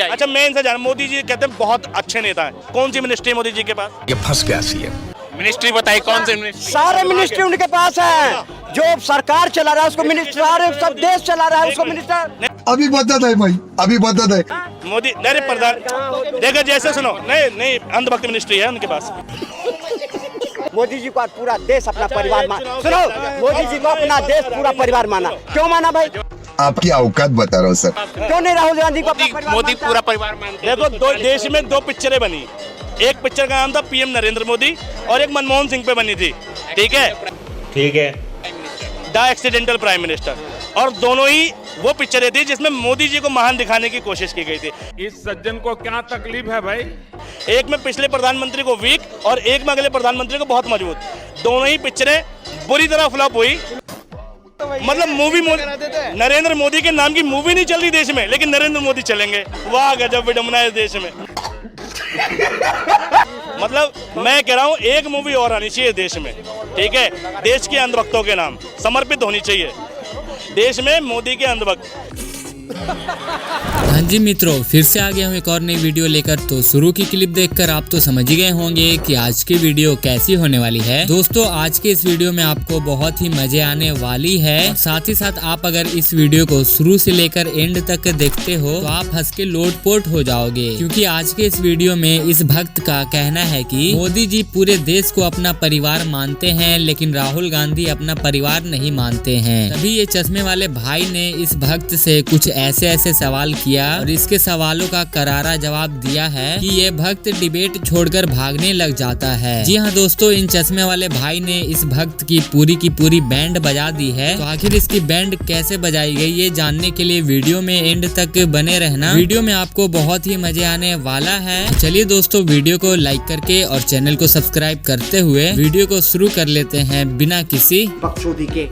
अच्छा मैं इनसे जान, मोदी जी कहते हैं बहुत अच्छे नेता हैं, कौन सी मिनिस्ट्री है मोदी जी के पास? ये फंस गया सीएम। मिनिस्ट्री बताइए कौन सी मिनिस्ट्री? सारे मिनिस्ट्री उनके पास है। जो सरकार चला रहा है उसको मिनिस्टर, सारे सब देश चला रहा है उसको मिनिस्टर। अभी बदत है भाई, अभी बदत है। मोदी अरे प्रधान देखो जैसे सुनो, नहीं अंधभक्त मिनिस्ट्री है उनके पास। मोदी जी को पूरा देश अपना परिवार माना। सुनो, मोदी जी को अपना देश पूरा परिवार माना। क्यों माना भाई? आपकी औकात बता रहा हूँ सर। क्यों नहीं राहुल गांधी को अपना परिवार मोदी मानता? पूरा परिवार मानते हैं। देखो देश में दो पिक्चरें बनी, एक पिक्चर का नाम था पीएम नरेंद्र मोदी और एक मनमोहन सिंह पे बनी थी, ठीक है द एक्सीडेंटल प्राइम मिनिस्टर। और दोनों ही वो पिक्चरें थी जिसमें मोदी जी को महान दिखाने की कोशिश की गई थी। इस सज्जन को क्या तकलीफ है भाई? एक में पिछले प्रधानमंत्री को वीक और एक में अगले प्रधानमंत्री को बहुत मजबूत। दोनों ही पिक्चरें बुरी तरह फ्लॉप हुई। मतलब मूवी नरेंद्र मोदी के नाम की मूवी नहीं चल रही देश में, लेकिन नरेंद्र मोदी चलेंगे। वाह गजब विडम्बना है देश में। मतलब मैं कह रहा हूँ एक मूवी और आनी चाहिए देश में, ठीक है, देश के अंधभक्तों के नाम समर्पित होनी चाहिए देश में, मोदी के अंधभक्त। हाँ जी मित्रों, फिर से आ गया हूँ एक और नई वीडियो लेकर। तो शुरू की क्लिप देखकर आप तो समझ ही गए होंगे कि आज की वीडियो कैसी होने वाली है। दोस्तों आज के इस वीडियो में आपको बहुत ही मजे आने वाली है। साथ ही साथ आप अगर इस वीडियो को शुरू से लेकर एंड तक देखते हो तो आप हंस के लोटपोट हो जाओगे, क्योंकि आज के इस वीडियो में इस भक्त का कहना है कि मोदी जी पूरे देश को अपना परिवार मानते हैं, लेकिन राहुल गांधी अपना परिवार नहीं मानते हैं। तभी ये चश्मे वाले भाई ने इस भक्त से कुछ ऐसे सवाल किया और इसके सवालों का करारा जवाब दिया है कि ये भक्त डिबेट छोड़कर भागने लग जाता है। जी हाँ दोस्तों, इन चश्मे वाले भाई ने इस भक्त की पूरी बैंड बजा दी है। तो आखिर इसकी बैंड कैसे बजाई गई ये जानने के लिए वीडियो में एंड तक बने रहना। वीडियो में आपको बहुत ही मजे आने वाला है। चलिए दोस्तों, वीडियो को लाइक करके और चैनल को सब्सक्राइब करते हुए वीडियो को शुरू कर लेते हैं बिना किसी बकचोदी के।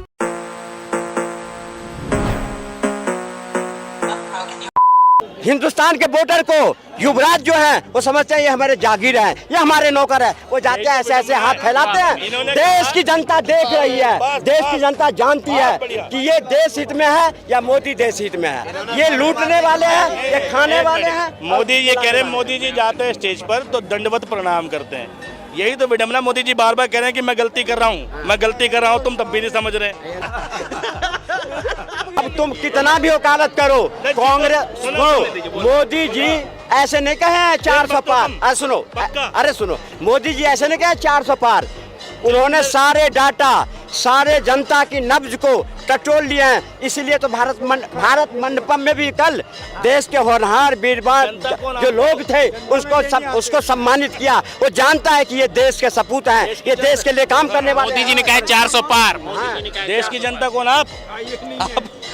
हिंदुस्तान के वोटर को युवराज जो है वो समझते हैं ये हमारे जागीर है, ये हमारे नौकर है। वो जाते हैं ऐसे हाथ फैलाते हैं। देश की जनता देख रही है, देश की जनता जानती है कि ये देश हित में है या मोदी देश हित में है। ये लूटने वाले हैं, ये खाने वाले हैं। मोदी ये कह रहे हैं, मोदी जी जाते हैं स्टेज पर तो दंडवत प्रणाम करते हैं। यही तो विडम्बना, मोदी जी बार बार कह रहे हैं कि मैं गलती कर रहा हूँ, तुम तब भी नहीं समझ रहे। अब तुम कितना भी वकालत करो, कांग्रेस मोदी जी ऐसे नहीं कहे हैं 400 पार। अरे सुनो, मोदी जी ऐसे नहीं कहे 400 पार। उन्होंने सारे डाटा, सारे जनता की नब्ज को टटोल लिए हैं। इसलिए तो भारत मंडपम में भी कल देश के होनहार वीरवान जो लोग थे उसको सम्मानित किया। वो जानता है कि ये देश के सपूत हैं, ये देश के लिए काम करने वाले। मोदी जी ने कहा 400 पार। देश की जनता को ना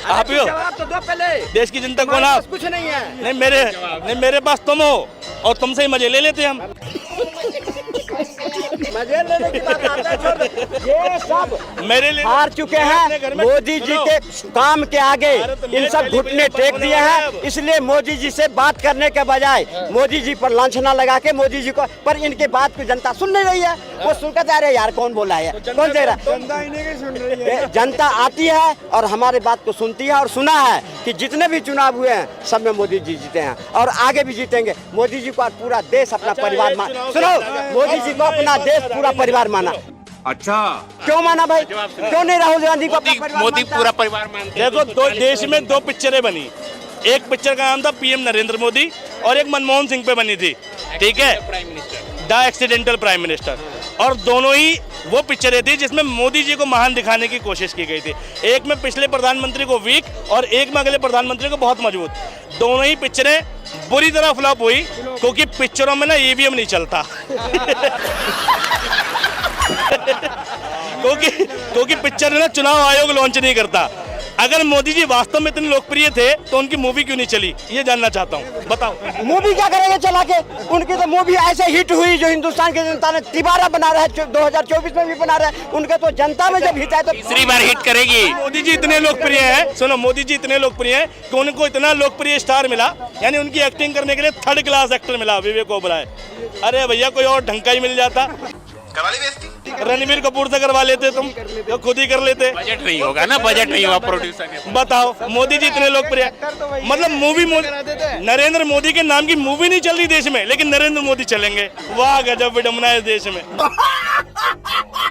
आप ही हो, तो दो पहले देश की जनता को ना कुछ नहीं है। नहीं मेरे पास तुम हो और तुमसे ही मजे ले लेते हम। मजे लेने की बात आते हैं। ये सब मेरे लिए हार चुके हैं। मोदी जी के काम के आगे इन सब घुटने टेक दिए हैं। इसलिए मोदी जी से बात करने के बजाय मोदी जी पर लांछना लगा के मोदी जी को, पर इनके बात को जनता सुन नहीं रही है। वो सुनकर जा रहे यार कौन बोला है, कौन दे रहा है। जनता आती है और हमारे बात को सुनती है और सुना है कि जितने भी चुनाव हुए हैं सब में मोदी जी जीते हैं और आगे भी जीतेंगे। मोदी जी को पूरा देश अपना परिवार माना। सुनो, मोदी जी को अपना देश पूरा परिवार माना। अच्छा क्यों माना भाई? क्यों नहीं राहुल गांधी को अपना परिवार मोदी मानता? पूरा परिवार मानते हैं। देखो देश में दो पिक्चरें बनी, एक पिक्चर का नाम था पीएम नरेंद्र मोदी और एक मनमोहन सिंह पे बनी थी, ठीक है, द एक्सीडेंटल प्राइम मिनिस्टर। और दोनों ही वो पिक्चरें थी जिसमें मोदी जी को महान दिखाने की कोशिश की गई थी। एक में पिछले प्रधानमंत्री को वीक और एक में अगले प्रधानमंत्री को बहुत मजबूत। दोनों ही पिक्चरें बुरी तरह फ्लॉप हुई, क्योंकि पिक्चरों में ना ईवीएम नहीं चलता। क्योंकि पिक्चर ना चुनाव आयोग लॉन्च नहीं करता। अगर मोदी जी वास्तव में इतने लोकप्रिय थे तो उनकी मूवी क्यों नहीं चली, ये जानना चाहता हूँ, बताओ। मूवी क्या करेंगे चला के? उनकी तो मूवी ऐसे हिट हुई जो हिंदुस्तान की जनता ने तिबारा बना रहा है, 2024 में भी बना रहा है। उनके तो जनता में जब हिट है तो तीसरी बार हिट करेगी। मोदी जी इतने लोकप्रिय हैं, सुनो, मोदी जी इतने लोकप्रिय हैं कि उनको इतना लोकप्रिय स्टार मिला, यानी उनकी एक्टिंग करने के लिए 3rd क्लास एक्टर मिला, विवेक ओबराय। अरे भैया कोई और ढंग का ही मिल जाता। करवा ली बेइज्जती? रणवीर कपूर से करवा लेते तुम, तो खुद ही कर लेते। बजट नहीं होगा ना, बजट नहीं होगा प्रोड्यूसर के। बताओ, मोदी जी इतने लोकप्रिय, मतलब मूवी नरेंद्र मोदी के नाम की मूवी नहीं चल रही देश में, लेकिन नरेंद्र मोदी चलेंगे। वाह गजब विडम्बना है इस देश में।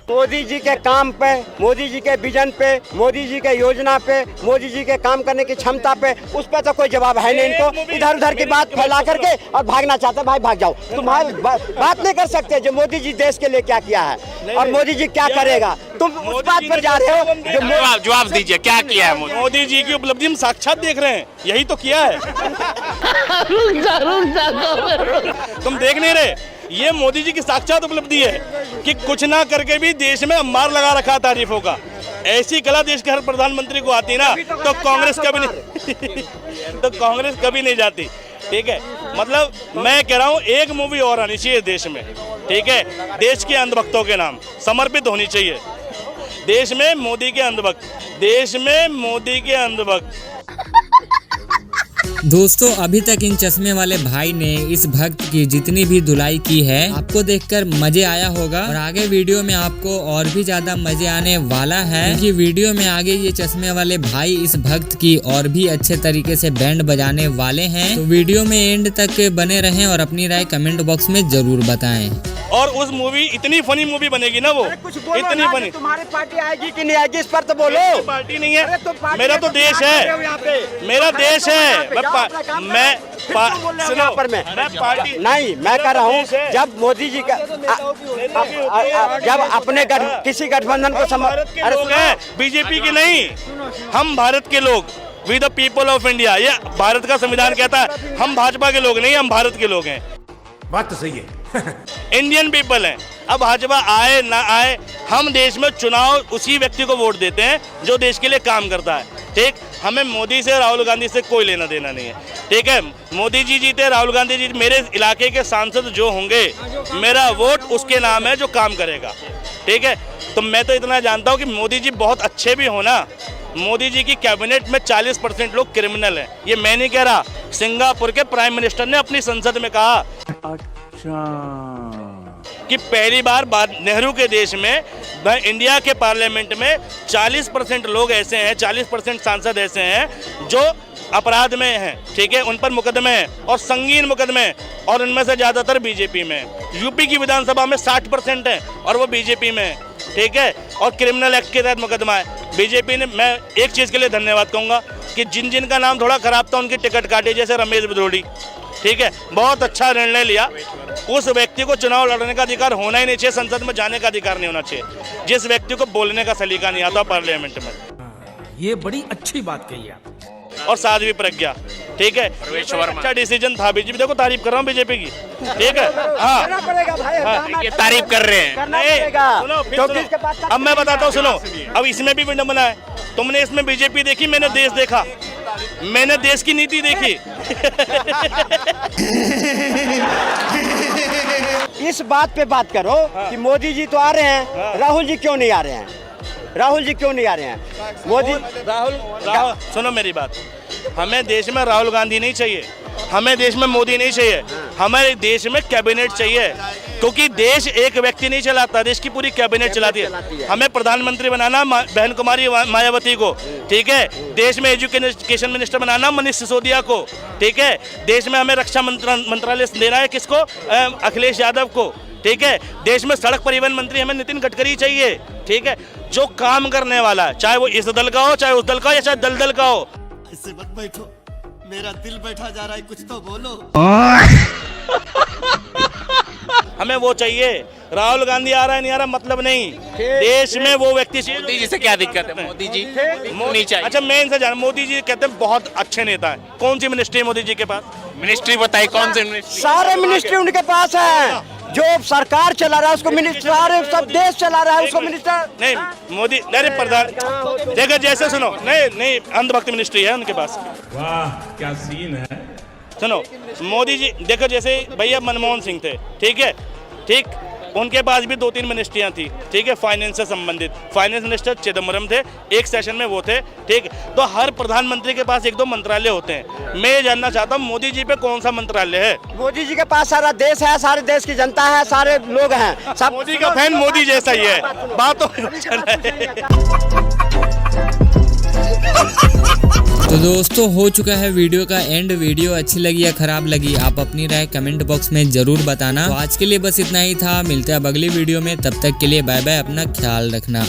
मोदी जी के काम पे, मोदी जी के विजन पे, मोदी जी के योजना पे, मोदी जी के काम करने की क्षमता पे, उस पर तो कोई जवाब है नहीं इनको। इधर उधर की बात फैला करके और भागना चाहते, भाई भाग जाओ। तुम्हारी बात नहीं कर सकते जो मोदी जी देश के लिए क्या किया है और मोदी जी क्या करेगा। तुम उस बात पर जा रहे हो जो जवाब दीजिए, क्या किया है मोदी जी की उपलब्धि हम साक्षात देख रहे हैं, यही तो किया है। तुम देख नहीं रहे, ये मोदी जी की साक्षात उपलब्धि है कि कुछ ना करके भी देश में अंबार लगा रखा तारीफों का। ऐसी कला देश के हर प्रधानमंत्री को आती ना, तो कांग्रेस कभी नहीं तो कांग्रेस कभी नहीं जाती। ठीक है, मतलब मैं कह रहा हूँ एक मूवी और आनी चाहिए देश में। ठीक है, देश के अंधभक्तों के नाम समर्पित होनी चाहिए। देश में मोदी के अंधभक्त, देश में मोदी के अंधभक्त। दोस्तों अभी तक इन चश्मे वाले भाई ने इस भक्त की जितनी भी धुलाई की है, आपको देखकर मजे आया होगा और आगे वीडियो में आपको और भी ज्यादा मजे आने वाला है, क्योंकि वीडियो में आगे ये चश्मे वाले भाई इस भक्त की और भी अच्छे तरीके से बैंड बजाने वाले हैं। तो वीडियो में एंड तक बने रहें और अपनी राय कमेंट बॉक्स में जरूर बताएं। और उस मूवी इतनी फनी मूवी बनेगी ना, वो इतनी फनी। तुम्हारी पार्टी आएगी कि नहीं आएगी इस पर तो बोलो। पार्टी नहीं है, मेरा तो देश है, मेरा देश है। मैं पार्टी नहीं, मैं कह रहा हूँ जब मोदी जी का जब अपने किसी गठबंधन को लोग हैं, बीजेपी के नहीं, हम भारत के लोग, we the people of India. ये भारत का संविधान कहता है, हम भाजपा के लोग नहीं, हम भारत के लोग हैं। बात तो सही है। इंडियन पीपल हैं। अब भाजपा आए ना आए, हम देश में चुनाव उसी व्यक्ति को वोट देते हैं जो देश के लिए काम करता है। ठीक, हमें मोदी से, राहुल गांधी से कोई लेना देना नहीं है। ठीक है, मोदी जी जीते, राहुल गांधी जी, मेरे इलाके के सांसद जो होंगे, मेरा वोट उसके नाम है जो काम करेगा। ठीक है, तो मैं तो इतना जानता हूँ कि मोदी जी बहुत अच्छे भी हो ना। मोदी जी की कैबिनेट में 40% लोग क्रिमिनल हैं। ये मैं नहीं कह रहा, सिंगापुर के प्राइम मिनिस्टर ने अपनी संसद में कहा कि पहली बार नेहरू के देश में, इंडिया के पार्लियामेंट में 40% लोग ऐसे हैं, 40% सांसद ऐसे हैं जो अपराध में हैं। ठीक है, उन पर मुकदमे हैं और संगीन मुकदमे हैं, और उनमें से ज़्यादातर बीजेपी में। यूपी की विधानसभा में 60% है और वो बीजेपी में है। ठीक है, और क्रिमिनल एक्ट के तहत मुकदमा है बीजेपी ने। मैं एक चीज़ के लिए धन्यवाद कहूँगा कि जिन का नाम थोड़ा खराब था उनकी टिकट काटी, जैसे रमेश बिधोड़ी। ठीक है, बहुत अच्छा निर्णय लिया। उस व्यक्ति को चुनाव लड़ने का अधिकार होना ही नहीं चाहिए, संसद में जाने का अधिकार नहीं होना चाहिए। जिस व्यक्ति को बोलने का सलीका नहीं आता पार्लियामेंट में, ये बड़ी अच्छी बात कही आप। और साध्वी प्रज्ञा। ठीक है, अच्छा डिसीजन था। बीजेपी, देखो तारीफ कर रहा हूँ बीजेपी की। ठीक है, हाँ, ये तारीफ कर रहे हैं। सुनो, अब मैं बताता हूँ, सुनो, अब इसमें भी विडम्बना है। तुमने इसमें बीजेपी देखी, मैंने देश देखा, मैंने देश की नीति देखी। इस बात पे बात करो कि मोदी जी तो आ रहे हैं, राहुल जी क्यों नहीं आ रहे हैं? राहुल जी क्यों नहीं आ रहे हैं? मोदी राहुल सुनो मेरी बात, हमें देश में राहुल गांधी नहीं चाहिए, हमें देश में मोदी नहीं चाहिए, हमें देश में कैबिनेट चाहिए। क्योंकि देश एक व्यक्ति नहीं चलाता, देश की पूरी कैबिनेट चलाती है। हमें प्रधानमंत्री बनाना बहन कुमारी मायावती को। ठीक है, देश में एजुकेशन मिनिस्टर बनाना मनीष सिसोदिया को। ठीक है, देश में हमें रक्षा मंत्रालय देना है किसको? अखिलेश यादव को। ठीक है, देश में सड़क परिवहन मंत्री हमें नितिन गडकरी चाहिए। ठीक है, जो काम करने वाला है, चाहे वो इस दल का हो, चाहे उस दल का हो, या चाहे दल का हो। इससे मत बैठो, मेरा दिल बैठा जा रहा है, कुछ तो बोलो। हमें वो चाहिए। राहुल गांधी आ रहा है नहीं आ रहा मतलब नहीं, देश में वो व्यक्ति चाहिए। मोदी जी से क्या दिक्कत है? मोदी जी नहीं चाहिए। अच्छा, मैं इनसे जान, मोदी जी कहते हैं बहुत अच्छे नेता हैं। कौन सी मिनिस्ट्री है मोदी जी के पास? मिनिस्ट्री बताइए, कौन सी मिनिस्ट्री? सारे मिनिस्ट्री उनके पास है। जो सरकार चला रहा है उसको मिनिस्टर, सब देश चला रहा है उसको मिनिस्टर नहीं। मोदी नहीं, प्रधान देखो, जैसे सुनो, नहीं अंधभक्त मिनिस्ट्री है उनके पास। वाह क्या सीन है। सुनो, मोदी जी देखो, जैसे भैया मनमोहन सिंह थे। ठीक है, ठीक, उनके पास भी 2-3 मिनिस्ट्रियां थी, ठीक है, फाइनेंस से संबंधित। फाइनेंस मिनिस्टर चिदम्बरम थे, एक सेशन में वो थे, ठीक। तो हर प्रधानमंत्री के पास 1-2 मंत्रालय होते हैं। मैं ये जानना चाहता हूँ मोदी जी पे कौन सा मंत्रालय है? मोदी जी के पास सारा देश है, सारे देश की जनता है, सारे लोग हैं। सब मोदी का फैन मोदी जैसा ही है, बात तो दोस्तों हो चुका है वीडियो का एंड। वीडियो अच्छी लगी या खराब लगी आप अपनी राय कमेंट बॉक्स में जरूर बताना। तो आज के लिए बस इतना ही था, मिलते हैं अब अगली वीडियो में, तब तक के लिए बाय बाय, अपना ख्याल रखना।